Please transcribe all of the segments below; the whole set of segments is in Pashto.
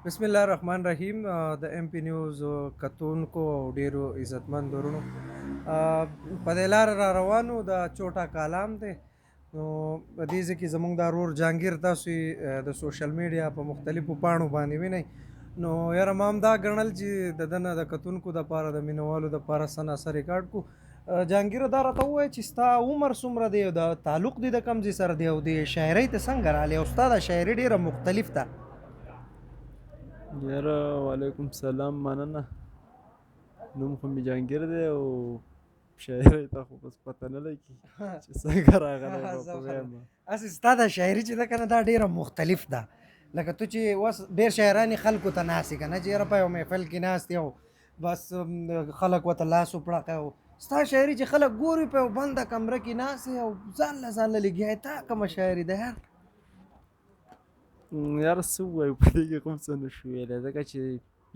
بسم الله الرحمن الرحیم. د ایم پی نیوز کتونکو او ډیرو عزتمند ورونو، په دې لار را روانو د چوټا کالام دی. نو په دې ځکه زمونږ د رور جهانګیر تاسو د سوشل میډیا په مختلفو پاڼو باندې وینئ. نو یاره ما هم دا ګڼل چې د دنه د کتونکو دپاره د مینوالو دپاره سناسه ریکارډ کو. جهانګیره دا راته ووایه چې ستا عمر څومره دی او د تعلق دی د کوم ځای سره دی او د شاعرۍ ته څنګه راغلی او ستا د شاعري ډېره مختلف ده. یاره وعلیکم سلام، مننه. نوم خو مې جهانګیر دی او شاعرۍ ته خو بس پته نه لګي چې څنګه راغلی به په ویم. هسې ستا د شاعري چې ده که نه دا ډېره مختلف ده. لکه تو چې اوس ډېر شاعران یې خلکو ته ناست که نه چې یاره په یو محفل کې ناست یو بس خلک ورته لاس وپړقی او ستا شاعري چې خلک ګوري په یو بنده کمره کې ناست او ځان له لګیا تا کومه شاعري ده یار؟ یاره څه ووایو په دې کې کوم څه نه شو ویلی، ځکه چې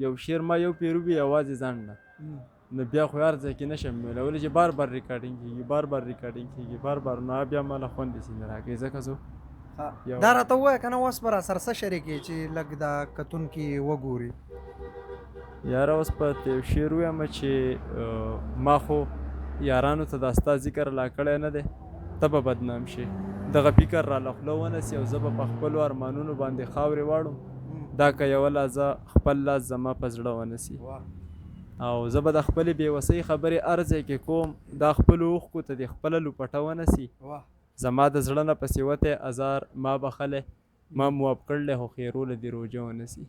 یو شعر ما یو پیرو وي یوازې ځان نه، نو بیا خو هر ځای کې نشم ویلی چې بار بار ریکارډینګ کېږي بار بار نو بیا ماله خوند داسې نه راکوي، ځکه زه دا راته ووایه که نه اوس به راسره څه شریکې چې لږ دا کتونکي وګوري. یاره اوس په یو شعر ویم چې ما خو یارانو ته دا ستا ذکر لا کړی نه دی، ته به بدنام شي، دغه فکر را له خوله ونسي او زه به په خپلو ارمانونو باندې خاورې واړم، دا که یوه لحظه خپل لاس زما په زړه ونسي. او زه به د خپلې بېوسۍ خبرې هر ځای کې کوم، دا خپلو اوښکو ته دې خپله لوپټه ونسي. زما د زړه نه پسې وتی ازار ما بخلی، ما مواب کړلی خو خیرو له دې روجه ونسي.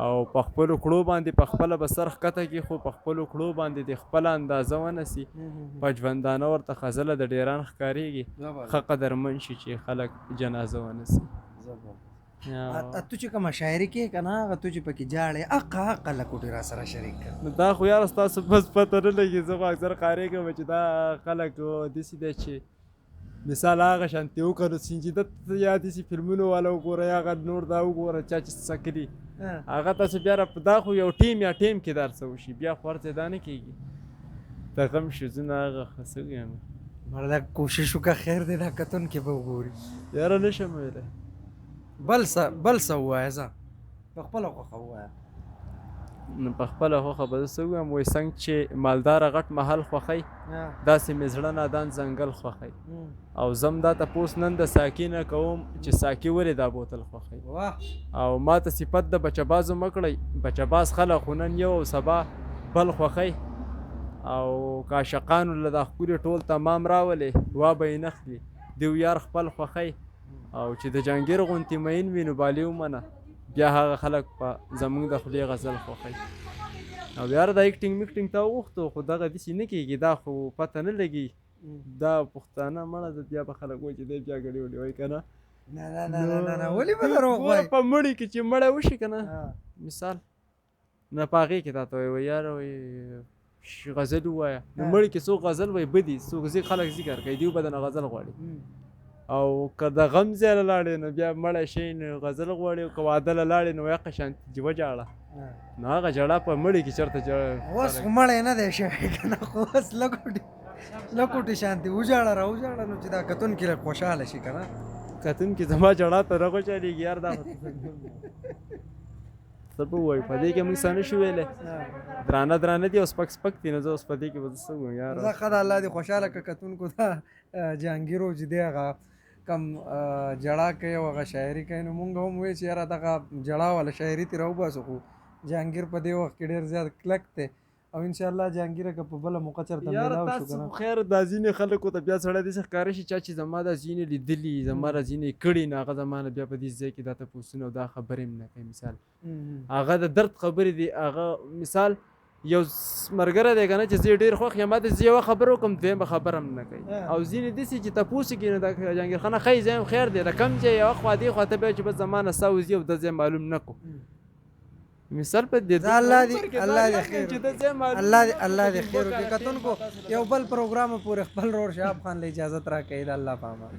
او په خپلو کړو باندې په خپله به سر ښکته کړي خو په خپلو کړو باندې د خپله اندازه ونسي. په ژوندانه ورته خزله د ډیران ښکارېږي، ښه قدرمن شي چې خلک جنازه ونسي. تو چې کومه شاعري کې که نه هغه تو چې پکې جاړې اقه لکوټې را سره شریک کړه. نو دا خو یاره ستاسو بس پته نه لګي، زه خو اکثر قارېږم چې دا خلک داسې دی چې مثال هغه شانتې وکړو سنجیده یا داسې فلمونو والا وګوره یا هغه نور دا وګوره چا چې څه کړي هغه تاسو بیا دا خو یو ټیم یا ټیم کې در څه وشي بیا خو هر ځای دا نه کېږي. د غم شوزونه هغه ښه څه ویم مړه کوشش وکړه خیر دی دا کتونکي به وګوري. یاره نشم ویلی بل څه ووایه، زه په خپله خوښه ووایه. نو په خپله خوښه به زه څه ووایم، وایي څنګه چې مالداره غټ محل خوښوي داسې مې زړه نادان ځنګل خوښوي. او زم دا تپوس نن د ساقي نه کوم چې ساقي ولې دا بوتل خوښوي. او ما ته صفت د بچه بازو مه کړئ، بچه باز خلک خو نن یو او سبا بل خوښوي. او که عاشقانو له دا ښکلي ټول تمام راولي وا به یې نخلي دیو یار خپل خوښوي. او چې د جهانګیر غوندې مین وي نو بالي ومنه بیا هغه خلک په زموږ د خولې غزل خوښوي. او یاره دا ایکټینګ میکټینګ ته وغوښتو خو دغه داسې نه کېږي، دا خو پته نه لګي، دا پښتانه مړه ده بیا به خلک وایي چې دی بیا ګډې وډې وایي که نه. نه ولې به دروغ وایي؟ په مړي کې چې مړی وشي که نه مثال نه په هغې کې تا ته وایي یاره وایي غزل ووایه، نو مړي کې څوک غزل وایي بدي څوک خلک ذکر کوي دیو به درنه غزل غواړي. او که د غم ځای له لاړې نو بیا مړی شي نو غزل غواړي، او که واده له لاړې نو یقه شانتې چې وجاړه نو هغه ژړا په مړي کې چېرته اوس خو مړی نه دی شوی که نه، خو اوس لکوټې شانتې وجاړه را وجاړه نو چې دا کتونکي لږ خوشحاله شي که نه. کتونکي زما ژړا ته نه خوشحالېږي یار دا څه به ووایو په دې کې موږ څه نه شو ویلی، درانه دي او سپک دي، نو زه اوس په دې کې به زه څه ووایم یاره. زه ښه ده الله دې خوشحاله کړه کتونکو ته. جهانګیرو چې دی هغه کم جړا کوي او هغه شاعري کوي نو مونږ هم وایو چې یاره دغه جړا والا شاعري ترې راوباسو، خو جهانګیر په دې وخت کې ډېر زیات کلک دی. او انشاءالله جهانګیره که په بله موقع چېرته میلاو شو که نه خیر دا ځینې خلکو ته بیا سړی داسې ښکاره شي چا چې زما دا ځینې لیدلي زما را ځینې کړي نو هغه زما نه بیا په دې ځای کې دا تپوسونه او دا خبرې هم نه کوي. مثال هغه د درد خبرې دي، هغه مثال یو ملګری دی که نه چې زه ډېر خوښ یم ما ته زه یوه خبره وکړم دویمه خبره هم نه کوي. او ځینې داسې چې تپوس یې کوي نو د جهانګیر خانه ښایي ځای هم خیر دی د کم ځای یوه خوا دې خوا ته بیا چې بس زما نه سا وځي او د ځای معلوم نه کړو مثال په دې الله دې خیر الله دې خیر وکړي. کتونکو یو بل پروګرام پورې خپل رور شهاب خان له اجازت راکړئ د الله په امان.